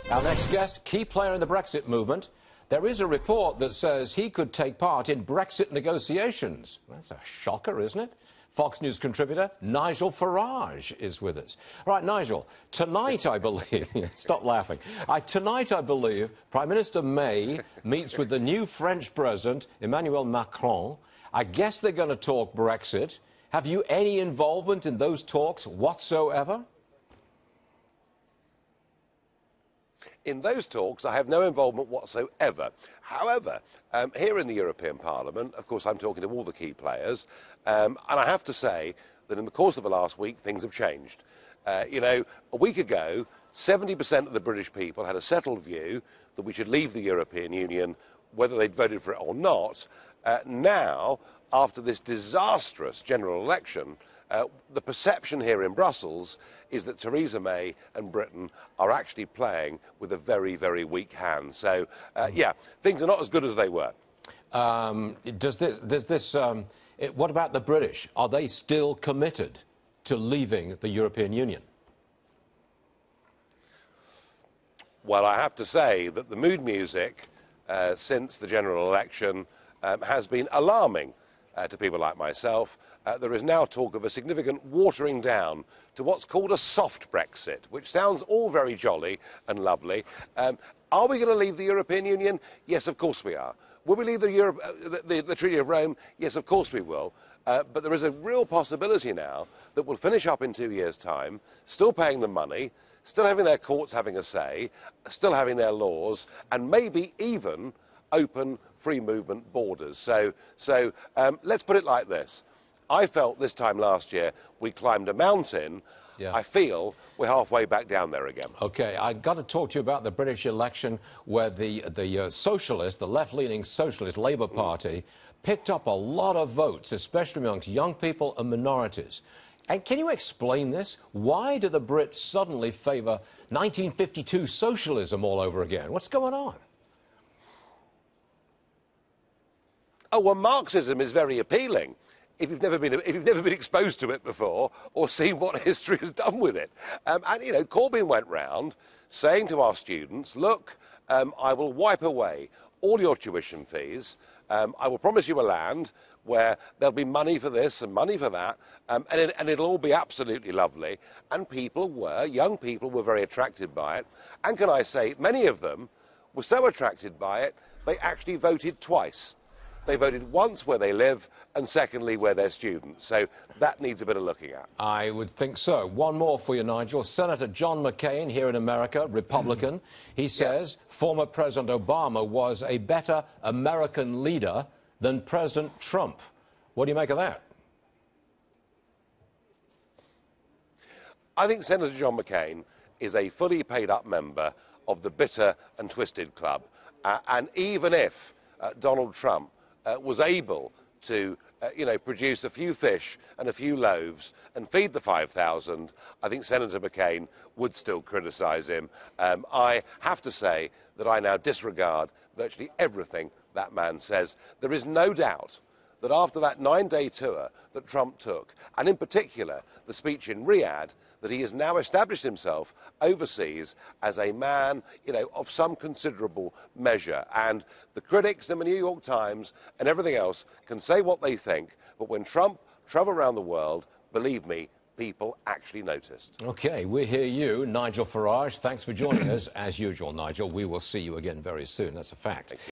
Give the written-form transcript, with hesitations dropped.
Our next guest, key player in the Brexit movement. There is a report that says he could take part in Brexit negotiations. That's a shocker, isn't it? Fox News contributor Nigel Farage is with us. All right, Nigel, tonight I believe, stop laughing, tonight I believe Prime Minister May meets with the new French President, Emmanuel Macron. I guess they're going to talk Brexit. Have you any involvement in those talks whatsoever? In those talks, I have no involvement whatsoever. However, here in the European Parliament, of course, I'm talking to all the key players, and I have to say that in the course of the last week, things have changed. A week ago, 70% of the British people had a settled view that we should leave the European Union, whether they'd voted for it or not. Now, after this disastrous general election, the perception here in Brussels is that Theresa May and Britain are actually playing with a very, very weak hand. So, yeah, things are not as good as they were. What about the British? Are they still committed to leaving the European Union? Well, I have to say that the mood music since the general election has been alarming to people like myself. There is now talk of a significant watering down to what's called a soft Brexit, which sounds all very jolly and lovely. Are we going to leave the European Union? Yes, of course we are. Will we leave the Treaty of Rome? Yes, of course we will. But there is a real possibility now that we'll finish up in 2 years' time, still paying them money, still having their courts having a say, still having their laws, and maybe even open free movement borders. So let's put it like this. I felt this time last year we climbed a mountain. Yeah. I feel we're halfway back down there again. OK, I've got to talk to you about the British election where the socialist, the left-leaning socialist Labour Party, picked up a lot of votes, especially amongst young people and minorities. And can you explain this? Why do the Brits suddenly favour 1952 socialism all over again? What's going on? Oh, well, Marxism is very appealing if you've never been exposed to it before or seen what history has done with it. And, Corbyn went round saying to our students, look, I will wipe away all your tuition fees. I will promise you a land where there'll be money for this and money for that, and it'll all be absolutely lovely. And young people were very attracted by it. And can I say, many of them were so attracted by it, they actually voted twice. They voted once where they live, and secondly where they're students. So that needs a bit of looking at. I would think so. One more for you, Nigel. Senator John McCain here in America, Republican. He says former President Obama was a better American leader than President Trump. What do you make of that? I think Senator John McCain is a fully paid-up member of the bitter and twisted club. And even if Donald Trump was able to, produce a few fish and a few loaves and feed the 5,000, I think Senator McCain would still criticise him. I have to say that I now disregard virtually everything that man says. There is no doubt that after that 9-day tour that Trump took, and in particular the speech in Riyadh, that he has now established himself overseas as a man, of some considerable measure. And the critics in the New York Times and everything else can say what they think, but when Trump travelled around the world, believe me, people actually noticed. OK, we hear you, Nigel Farage. Thanks for joining us. As usual, Nigel, we will see you again very soon. That's a fact.